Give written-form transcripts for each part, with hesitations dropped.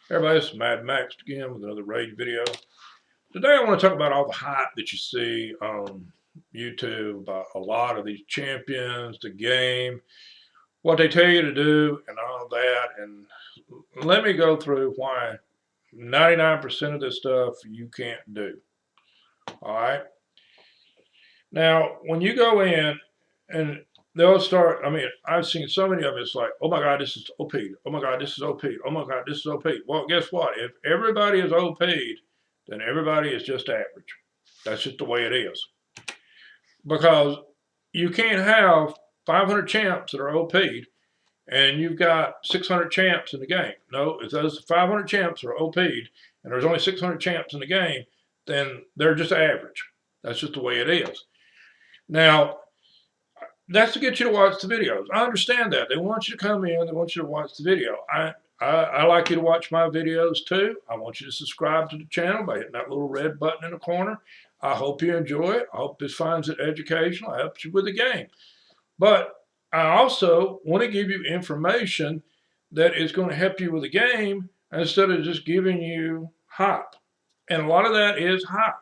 Everybody, this is Madmaxed again with another raid video. Today I want to talk about all the hype that you see on YouTube about a lot of these champions, the game, what they tell you to do, and all that. And let me go through why 99% of this stuff you can't do. All right. Now, when you go in and they'll start, I've seen so many of them, it's like, oh my God, this is OP. Oh my God, this is OP. Oh my God, this is OP. Well, guess what? If everybody is OP'd, then everybody is just average. That's just the way it is. Because you can't have 500 champs that are OP'd and you've got 600 champs in the game. No, if those 500 champs are OP'd and there's only 600 champs in the game, then they're just average. That's just the way it is. Now, that's to get you to watch the videos. I understand that. They want you to come in. They want you to watch the video. I like you to watch my videos too. I want you to subscribe to the channel by hitting that little red button in the corner. I hope you enjoy it. I hope this finds it educational. It helps you with the game. But I also want to give you information that is going to help you with the game instead of just giving you hype. And a lot of that is hype.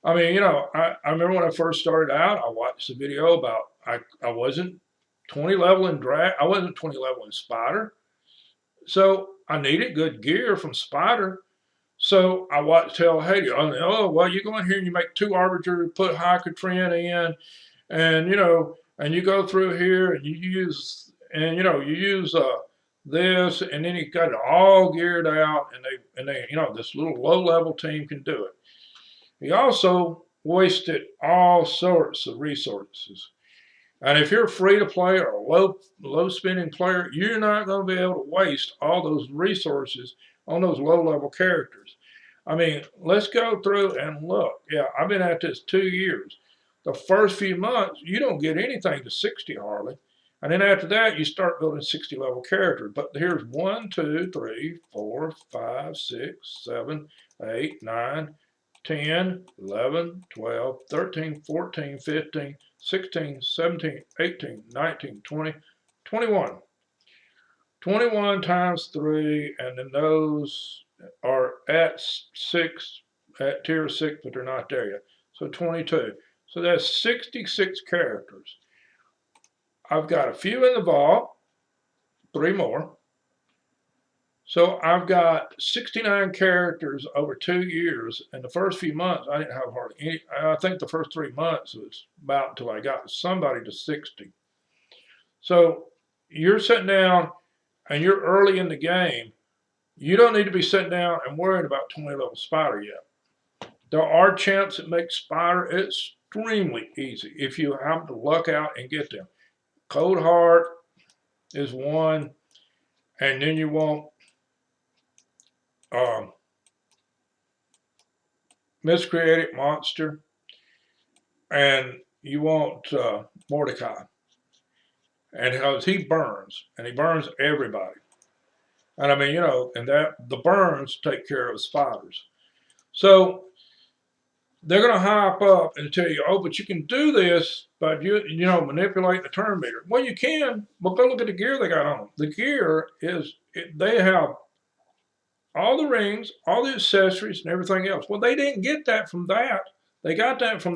I remember when I first started out, I watched a video about I wasn't 20 level in drag. I wasn't 20 level in spider. So I needed good gear from spider. So I watched tell, hey, oh, well, you go in here and you make 2 arbiters, put high Katrin in, and and you go through here and you use this, and then you got it all geared out, and they this little low level team can do it. He also wasted all sorts of resources. And if you're free to play or a low spending player, you're not going to be able to waste all those resources on those low level characters. Let's go through and look. Yeah, I've been at this 2 years. The first few months, you don't get anything to 60 hardly. And then after that, you start building 60 level characters. But here's 1, 2, 3, 4, 5, 6, 7, 8, 9, 10, 11, 12, 13, 14, 15, 16, 17, 18, 19, 20, 21. 21 times 3, and then those are at tier 6, but they're not there yet. So 22. So that's 66 characters. I've got a few in the vault, 3 more. So I've got 69 characters over 2 years. And the first few months, I didn't have hardly any. I think the first 3 months was about until I got somebody to 60. So you're sitting down and you're early in the game. You don't need to be sitting down and worrying about 20 level spider yet. There are champs that make spider extremely easy if you happen to luck out and get them. Cold Heart is one, and then you want Miscreated Monster, and you want Mordecai. And because he burns everybody. And and that the burns take care of spiders. So they're going to hype up and tell you, oh, but you can do this by manipulating the turn meter. Well, you can, but go look at the gear they got on. The gear they have all the rings, all the accessories, and everything else. Well, they didn't get that from that. They got that from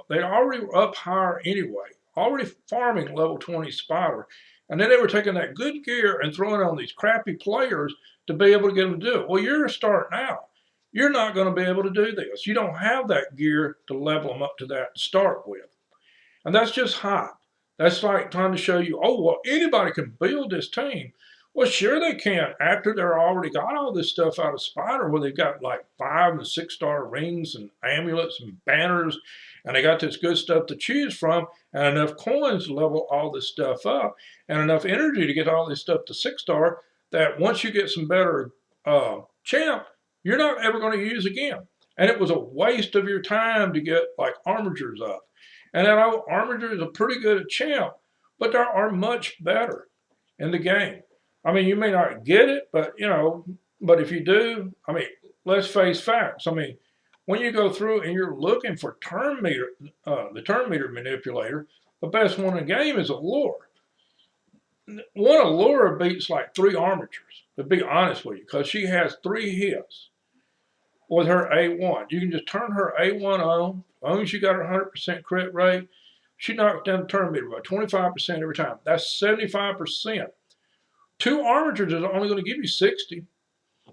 they already were up higher anyway, already farming level 20 spider. And then they were taking that good gear and throwing it on these crappy players to be able to get them to do it. Well, you're starting out. You're not going to be able to do this. You don't have that gear to level them up to that to start with. And that's just hype. That's like trying to show you, oh, well, anybody can build this team. Well, sure they can after they're already got all this stuff out of Spider where they've got like 5 and 6 star rings and amulets and banners, and they got this good stuff to choose from and enough coins to level all this stuff up and enough energy to get all this stuff to 6 star that once you get some better champ, you're not ever going to use again. And it was a waste of your time to get like armatures up. And that armatures are pretty good at champ, but there are much better in the game. You may not get it, but but if you do, let's face facts. When you go through and you're looking for turn meter, the turn meter manipulator, the best one in the game is Allure. One Allure beats like 3 armatures. to be honest with you, because she has 3 hits with her A1. You can just turn her A1 on, as long as you got her 100% crit rate, she knocks down the turn meter by 25% every time. That's 75%. 2 armatures is only going to give you 60.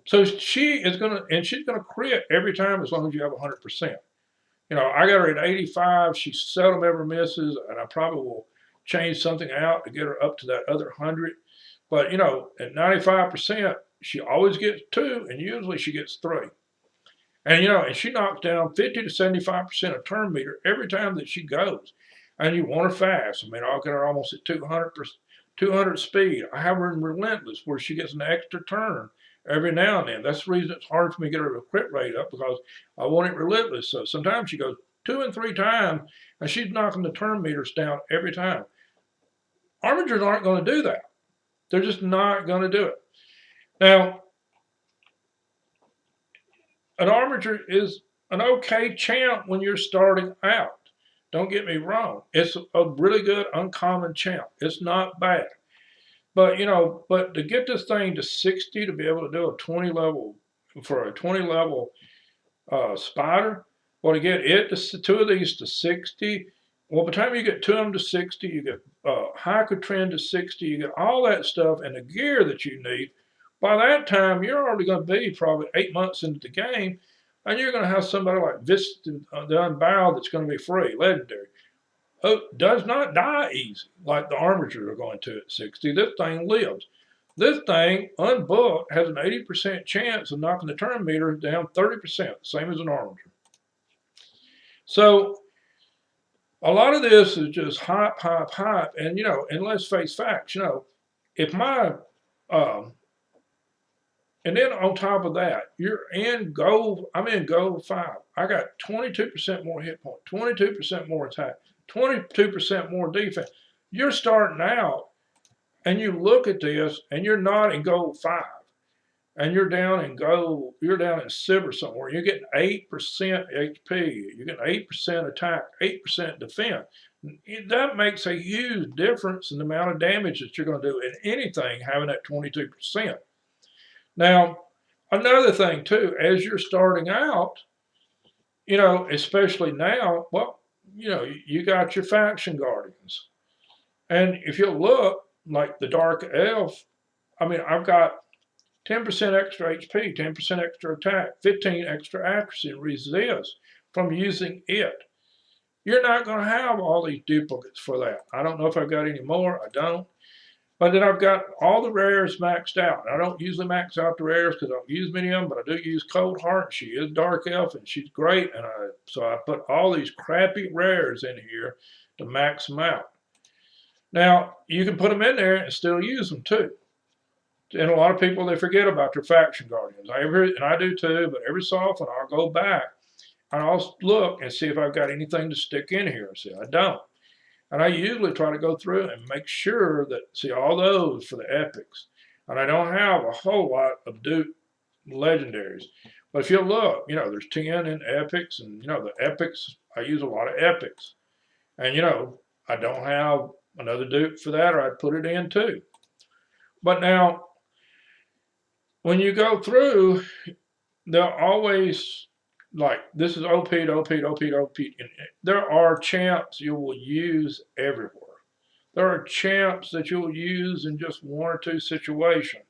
So she is going to, and she's going to crit every time as long as you have 100%. You know, I got her at 85. She seldom ever misses, and I probably will change something out to get her up to that other 100. But, you know, at 95%, she always gets 2, and usually she gets 3. And, you know, and she knocks down 50 to 75% of turn meter every time that she goes. And you want her fast. I mean, I'll get her almost at 200 speed. I have her in relentless, where she gets an extra turn every now and then. That's the reason it's hard for me to get her crit rate up, because I want it relentless. So sometimes she goes 2 and 3 times, and she's knocking the turn meters down every time. Armatures aren't going to do that. They're just not going to do it. Now, an armature is an okay champ when you're starting out. Don't get me wrong. It's a really good uncommon champ. It's not bad. But, you know, but to get this thing to 60, to be able to do a 20 level, for a 20 level spider, well, to get it to 2 of these to 60, well, by the time you get 2 of them to 60, you get Hycotrend to 60, you get all that stuff and the gear that you need. By that time, you're already going to be probably 8 months into the game, and you're going to have somebody like Vista, the Unbowed, that's going to be free, legendary. Who does not die easy like the armatures are going to at 60. This thing lives. This thing, unbooked, has an 80% chance of knocking the turn meter down 30%, same as an armature. So a lot of this is just hype, hype, hype. And, you know, and let's face facts, you know, if my, and then on top of that, you're in gold, I'm in gold 5. I got 22% more hit point, 22% more attack, 22% more defense. You're starting out and you look at this and you're not in gold 5. And you're down in gold, you're down in silver somewhere. You're getting 8% HP, you're getting 8% attack, 8% defense. That makes a huge difference in the amount of damage that you're going to do in anything having that 22%. Now, another thing too, as you're starting out, you know, especially now, well, you know, you got your faction guardians. And if you look, like the Dark Elf, I mean, I've got 10% extra HP, 10% extra attack, 15 extra accuracy and resist from using it. You're not going to have all these duplicates for that. I don't know if I've got any more. I don't. But then I've got all the rares maxed out. I don't usually max out the rares because I don't use many of them, but I do use Cold Heart. She is Dark Elf and she's great. And so I put all these crappy rares in here to max them out. Now, you can put them in there and still use them too. And a lot of people, they forget about their faction guardians. And I do too, but every so often I'll go back and I'll look and see if I've got anything to stick in here. See, I don't. And I usually try to go through and make sure that, see, all those for the epics. And I don't have a whole lot of legendaries. But if you look, you know, there's 10 in epics, and, you know, the epics, I use a lot of epics. And, you know, I don't have another dupe for that, or I'd put it in too. But now, when you go through, they'll always, like, this is OP to OP to OP to OP. There are champs you will use everywhere. There are champs that you will use in just 1 or 2 situations.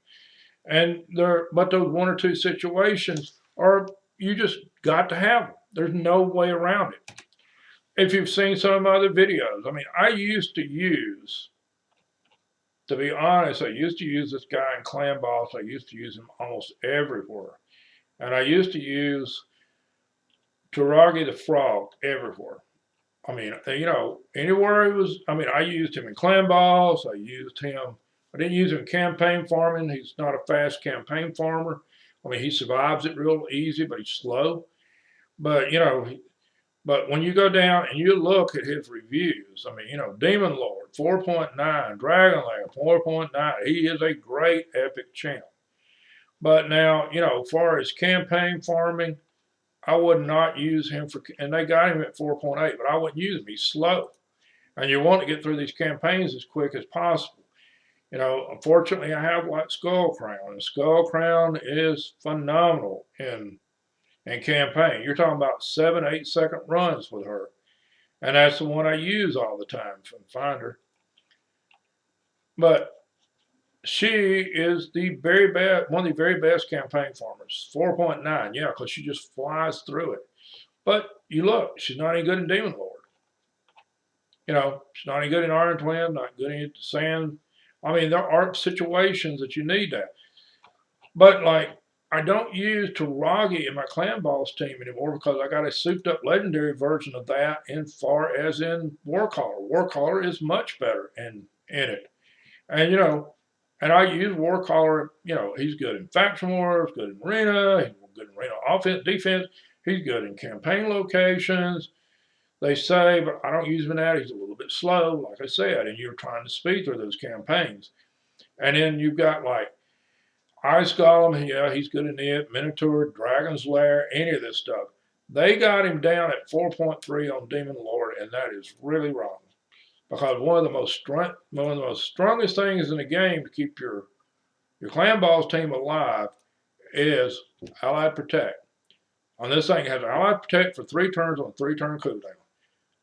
But those 1 or 2 situations are, you just got to have them. There's no way around it. If you've seen some of my other videos, I mean, I used to use, to be honest, I used to use this guy in Clan Boss. I used to use him almost everywhere. And I used to use Taragi the Frog everywhere. I mean, you know, anywhere he was, I mean, I used him in Clan Boss. I used him, I didn't use him in campaign farming. He's not a fast campaign farmer. I mean, he survives it real easy, but he's slow. But, you know, but when you go down and you look at his reviews, I mean, you know, Demon Lord, 4.9, Dragon Lair, 4.9. He is a great epic champ. But now, you know, as far as campaign farming, I would not use him for, and they got him at 4.8, but I wouldn't use him. He's slow. And you want to get through these campaigns as quick as possible. You know, unfortunately, I have like Skull Crown, and Skull Crown is phenomenal in campaign. You're talking about 7, 8 second runs with her, and that's the one I use all the time from Finder. But she is the very best, one of the very best campaign farmers. 4.9, yeah, because she just flies through it. But you look, she's not any good in Demon Lord. You know, she's not any good in Iron Twin, not good in Sand. I mean, there are situations that you need that. But like, I don't use Taragi in my Clan Boss team anymore because I got a souped up legendary version of that in far as in Warcaller. Warcaller is much better in it. And you know, and I use Warcaller, you know, he's good in faction wars, good in arena, he's good in arena offense, defense, he's good in campaign locations. They say, but I don't use him in that. He's a little bit slow, like I said, and you're trying to speed through those campaigns. And then you've got like Ice Golem, yeah, he's good in it, Minotaur, Dragon's Lair, any of this stuff. They got him down at 4.3 on Demon Lord, and that is really wrong. Because one of the most strongest things in the game to keep your Clan Boss team alive is Allied Protect. On this thing, it has Allied Protect for 3 turns on a 3-turn cooldown.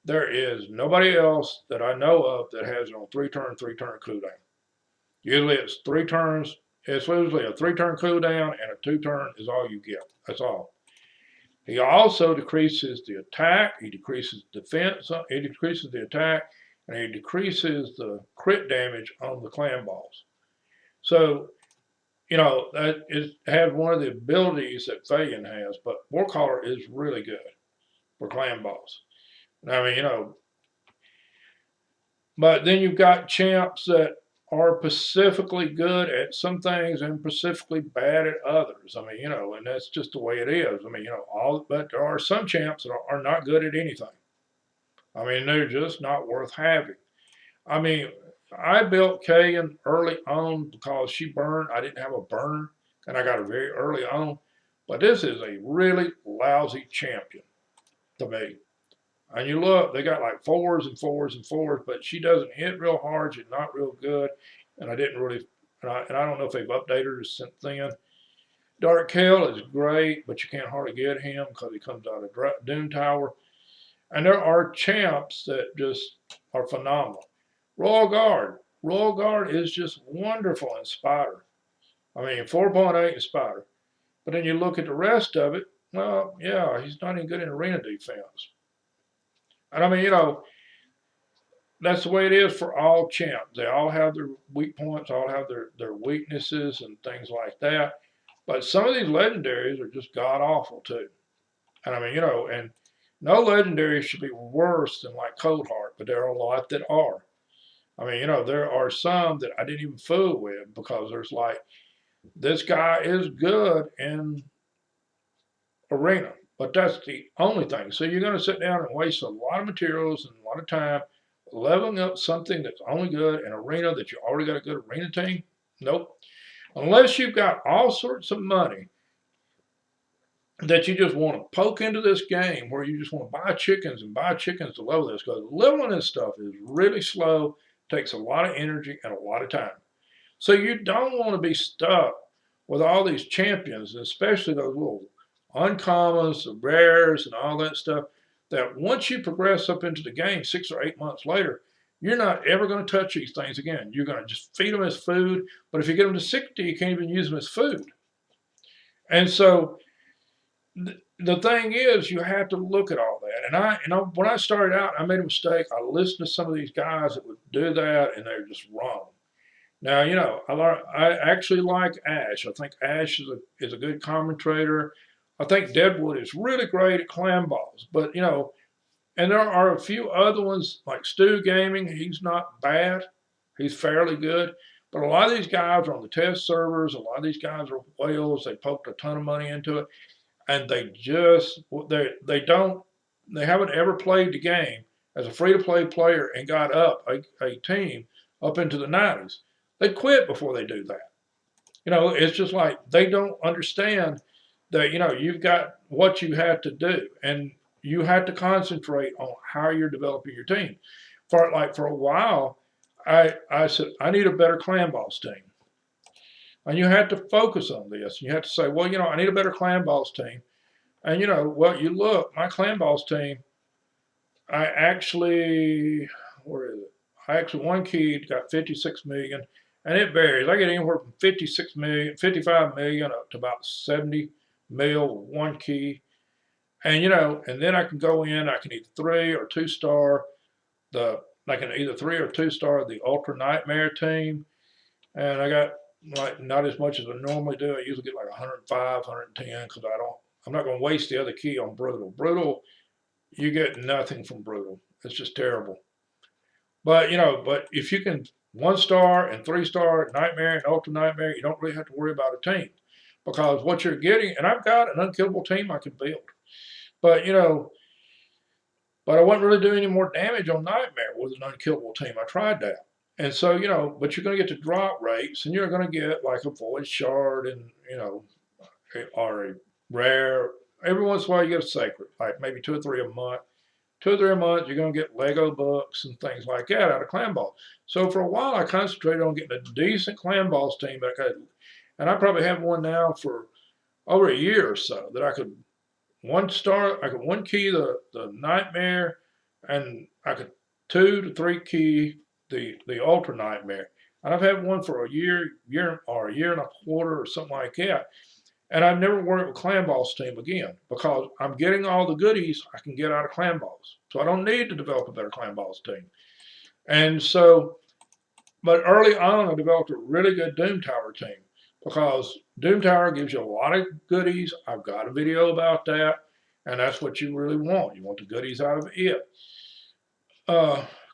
There is nobody else that I know of that has it on 3-turn cooldown. Usually it's 3 turns. It's usually a 3-turn cooldown, and a 2-turn is all you get. That's all. He also decreases the attack. He decreases defense. He decreases the attack, and he decreases the crit damage on the Clan Boss. So, you know, that has one of the abilities that Thayan has, but Warcaller is really good for Clan Boss. I mean, you know, but then you've got champs that are specifically good at some things and specifically bad at others. I mean, you know, and that's just the way it is. I mean, you know, but there are some champs that are not good at anything. I mean, they're just not worth having. I mean, I built Kagan early on because she burned. I didn't have a burner, and I got her very early on. But this is a really lousy champion to me. And you look, they got like 4s and 4s and 4s, but she doesn't hit real hard. She's not real good. And I didn't really, and I don't know if they've updated her since then. Dark Kale is great, but you can't hardly get him because he comes out of Doom Tower. And there are champs that just are phenomenal. Royal Guard. Royal Guard is just wonderful in Spider. I mean, 4.8 in Spider. But then you look at the rest of it, well, yeah, he's not even good in arena defense. And I mean, you know, that's the way it is for all champs. They all have their weak points, all have their weaknesses and things like that. But some of these legendaries are just god awful too. And I mean, you know, and no legendary should be worse than like Cold Heart, but there are a lot that are. I mean, you know, there are some that I didn't even fool with because there's like, this guy is good in arena. But that's the only thing. So you're going to sit down and waste a lot of materials and a lot of time leveling up something that's only good in arena that you already got a good arena team? Nope. Unless you've got all sorts of money that you just want to poke into this game where you just want to buy chickens and buy chickens to level this, because leveling this stuff is really slow, takes a lot of energy and a lot of time. So you don't want to be stuck with all these champions, especially those little uncommons, the rares, and all that stuff, that once you progress up into the game 6 or 8 months later, you're not ever going to touch these things again. You're going to just feed them as food, but if you get them to 60, you can't even use them as food. And so the thing is, you have to look at all that. And when I started out, I made a mistake. I listened to some of these guys that would do that, and they're just wrong. Now, you know, I actually like Ash. I think Ash is a good commentator. I think Deadwood is really great at Clan Boss. But, you know, and there are a few other ones like Stu Gaming. He's not bad. He's fairly good. But a lot of these guys are on the test servers. A lot of these guys are whales. They poked a ton of money into it. And they haven't ever played the game as a free-to-play player and got up a team up into the 90s. They quit before they do that. You know, it's just like they don't understand that, you know, you've got what you have to do, and you have to concentrate on how you're developing your team. For a while, I said, I need a better clan boss team. And you have to focus on this. You have to say, well, I need a better clan boss team. And well, you look, my clan boss team, I actually, where is it? I actually, one key got 56 million, and it varies. I get anywhere from 56 million, 55 million up to about 70 mil with one key. And and then I can go in, I can either 3 or 2-star I can either 3 or 2-star the Ultra Nightmare team. And I got like not as much as I normally do. I usually get like 105, 110 because I'm not going to waste the other key on Brutal. Brutal, you get nothing from Brutal. It's just terrible. But but if you can 1-star and 3-star Nightmare and Ultra Nightmare, you don't really have to worry about a team because what you're getting, and I've got an unkillable team I can build, but but I wasn't really doing any more damage on Nightmare with an unkillable team. I tried that. And so, but you're going to get the drop rates, and you're going to get like a Void Shard and, or a rare. Every once in a while, you get a Sacred, like maybe 2 or 3 a month. 2 or 3 a month, you're going to get Lego books and things like that out of Clan Boss. So for a while, I concentrated on getting a decent Clan Boss team that I could, and I probably have one now for over a year or so that I could 1-star, I could 1 key the Nightmare, and I could 2 to 3 key the Ultra Nightmare. And I've had one for a year or a year and a quarter or something like that. And I've never worked with Clan Boss team again because I'm getting all the goodies I can get out of Clan Boss. So I don't need to develop a better Clan Boss team. And so, but early on, I developed a really good Doom Tower team because Doom Tower gives you a lot of goodies. I've got a video about that, and that's what you really want. You want the goodies out of it.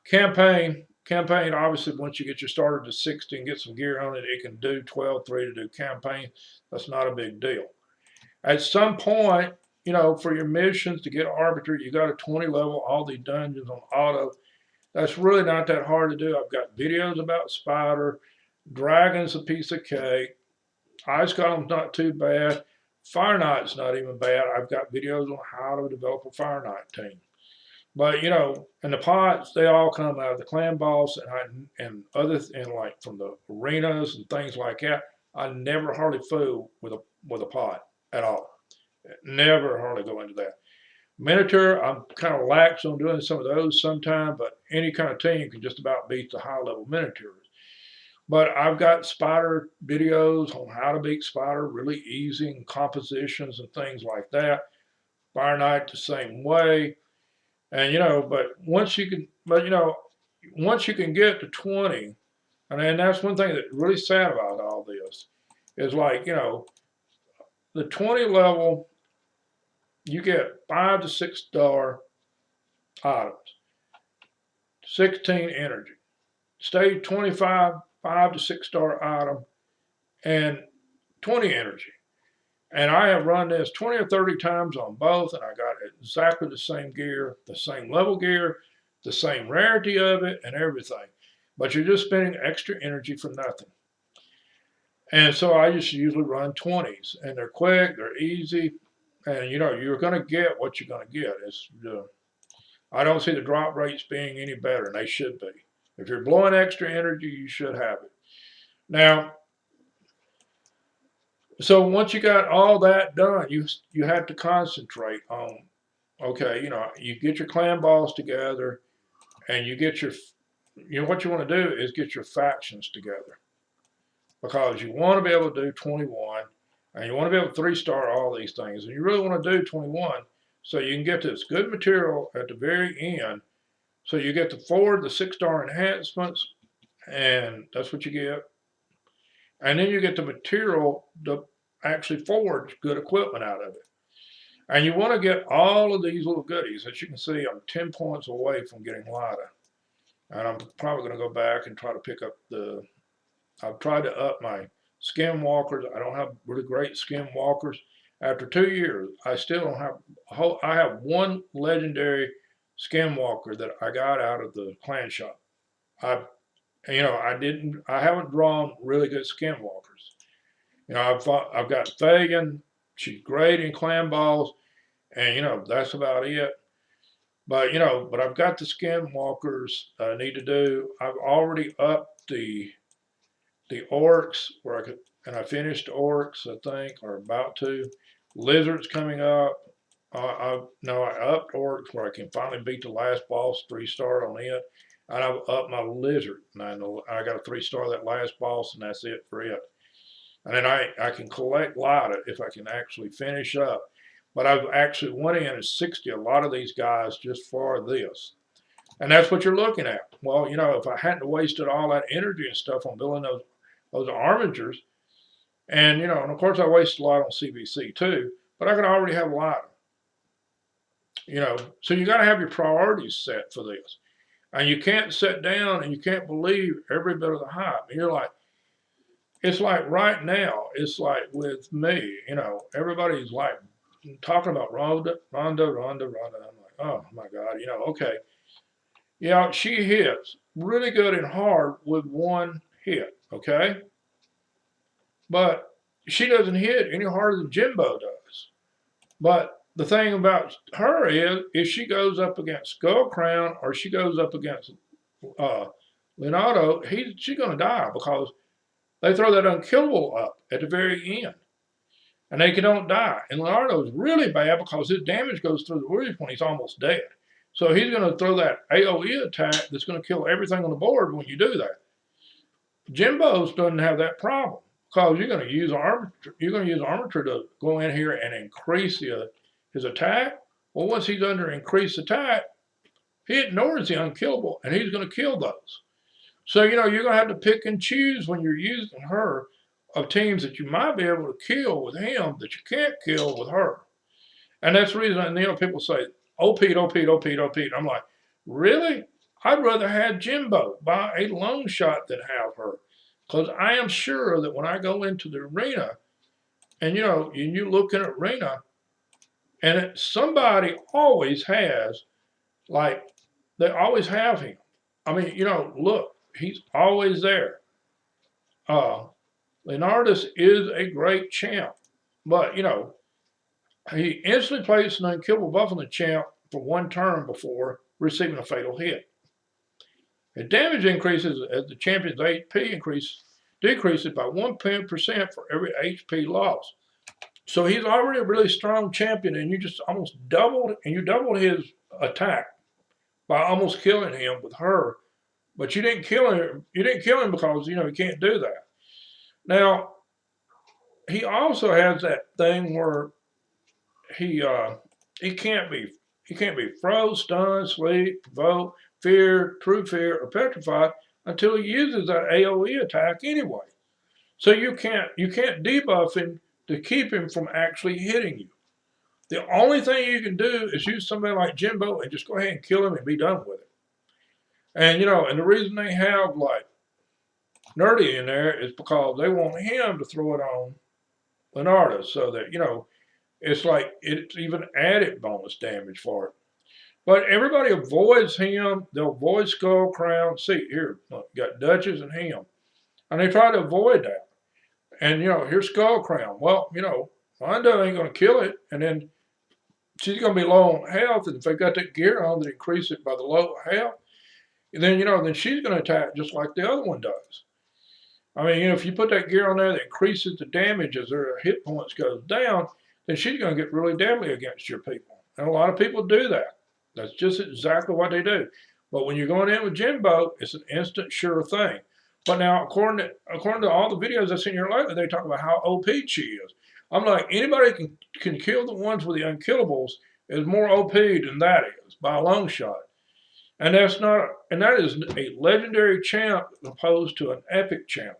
Campaign, obviously, once you get your starter to 60 and get some gear on it, it can do 12-3 to do campaign. That's not a big deal. At some point, for your missions to get Arbiter, you got a 20 level, all the dungeons on auto. That's really not that hard to do. I've got videos about Spider. Dragon's a piece of cake. Ice Golem's not too bad. Fire Knight's not even bad. I've got videos on how to develop a Fire Knight team. But and the pots, they all come out of the Clan Boss and like from the arenas and things like that. I never hardly fool with a pot at all. Never hardly go into that. Minotaur, I'm kind of lax on doing some of those sometimes, but any kind of team can just about beat the high level Minotaurs. But I've got Spider videos on how to beat Spider really easy and compositions and things like that. Fire Knight the same way. And but once you can get to 20, and that's one thing that's really sad about all this, is like, the 20 level, you get 5 to 6-star items, 16 energy. Stage 25, 5 to 6-star item, and 20 energy. And I have run this 20 or 30 times on both, and I got exactly the same gear, the same level gear, the same rarity of it, and everything. But you're just spending extra energy for nothing. And so I just usually run 20s, and they're quick, they're easy, and you're going to get what you're going to get. I don't see the drop rates being any better, and they should be. If you're blowing extra energy, you should have it. Now, so once you got all that done, you have to concentrate on, okay, you get your Clan Boss together, and you get your, what you want to do is get your factions together, because you want to be able to do 21, and you want to be able to 3-star all these things, and you really want to do 21, so you can get this good material at the very end. So you get the 6-star enhancements, and that's what you get. And then you get the material to actually forge good equipment out of it. And you want to get all of these little goodies. As you can see, I'm 10 points away from getting Lida. And I'm probably going to go back and try to pick up I've tried to up my Skinwalkers. I don't have really great Skinwalkers. After 2 years, I still don't have, I have one legendary Skinwalker that I got out of the clan shop. I haven't drawn really good Skinwalkers. I've got Fagin. She's great in Clan Balls, and that's about it. But, you know, but I've got the skinwalkers I need to do. I've already upped the skinwalkers I need to do. I've already upped the orcs where I could, and I finished orcs, I think, or about to. Lizards coming up. No, I upped orcs where I can finally beat the last boss, 3-star on it. And I've upped my lizard. And I got a 3-star that last boss, and that's it for it. And then I can collect Lida if I can actually finish up. But I've actually went in and 60 a lot of these guys just for this. And that's what you're looking at. Well, you know, if I hadn't wasted all that energy and stuff on building those armigers, and, you know, and of course I wasted a lot on CVC too, but I could already have a lot. You know, so you got to have your priorities set for this. And you can't sit down and you can't believe every bit of the hype. And you're like, it's like right now, it's like with me, you know, everybody's like talking about Ronda. I'm like, oh my God, you know, okay. Yeah, she hits really good and hard with one hit, okay? But she doesn't hit any harder than Jimbo does. But the thing about her is, if she goes up against Skull Crown or she goes up against Leonardo, she's going to die because they throw that unkillable up at the very end. And they don't die. And Leonardo's really bad because his damage goes through the roof when he's almost dead. So he's going to throw that AoE attack that's going to kill everything on the board when you do that. Jimbo's doesn't have that problem because you're going to use armature to go in here and increase his attack. Well, once he's under increased attack, he ignores the unkillable and he's going to kill those. So, you know, you're going to have to pick and choose when you're using her of teams that you might be able to kill with him that you can't kill with her. And that's the reason, you know, people say, OP'd. I'm like, really? I'd rather have Jimbo by a long shot than have her. Because I am sure that when I go into the arena, and, you know, you look in an arena, and somebody always has, like, they always have him. I mean, you know, look, he's always there. Leonardus is a great champ, but, you know, he instantly placed an unkillable buff on the champ for one turn before receiving a fatal hit. His damage increases as the champion's HP decreases by 1% for every HP loss. So he's already a really strong champion, and you just almost doubled his attack by almost killing him with her. But you didn't kill him. You didn't kill him because, you know, you can't do that. Now, he also has that thing where he can't be froze, stunned, sleep, provoke, fear, true fear, or petrified until he uses that AoE attack anyway. So you can't debuff him to keep him from actually hitting you. The only thing you can do is use somebody like Jimbo and just go ahead and kill him and be done with it. And, you know, and the reason they have like Nerdy in there is because they want him to throw it on Leonardo so that, you know, it's like it's even added bonus damage for it. But everybody avoids him. They'll avoid Skull Crown. See, here, look, got Duchess and him. And they try to avoid that. And, you know, here's Skull Crown. Well, you know, Wanda ain't going to kill it. And then she's going to be low on health. And if they've got that gear on that increase it by the low health, then, you know, then she's going to attack just like the other one does. I mean, you know, if you put that gear on there that increases the damage as their hit points goes down, then she's going to get really deadly against your people. And a lot of people do that. That's just exactly what they do. But when you're going in with Jimbo, it's an instant sure thing. But now, according to all the videos I've seen here lately, they talk about how OP she is. I'm like, anybody can kill the ones with the unkillables is more OP than that is by a long shot. And that is a legendary champ opposed to an epic champ.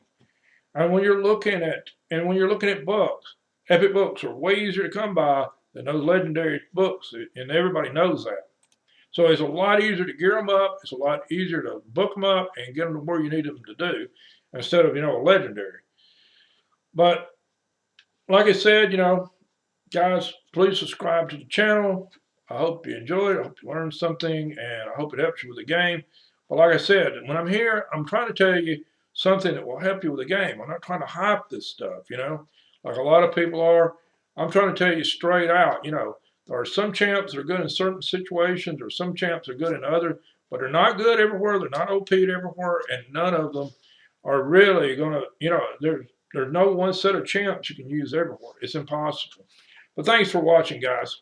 And when you're looking at books, epic books are way easier to come by than those legendary books, and everybody knows that. So it's a lot easier to gear them up. It's a lot easier to book them up and get them to where you need them to do instead of, you know, a legendary. But like I said, you know, guys, please subscribe to the channel. I hope you enjoyed it. I hope you learned something, and I hope it helps you with the game. But like I said, when I'm here, I'm trying to tell you something that will help you with the game. I'm not trying to hype this stuff, you know, like a lot of people are. I'm trying to tell you straight out, you know, There are some champs that are good in certain situations, or some champs are good in others, but they're not good everywhere. They're not OP'd everywhere, and none of them are really going to, there's no one set of champs you can use everywhere. It's impossible. But thanks for watching, guys.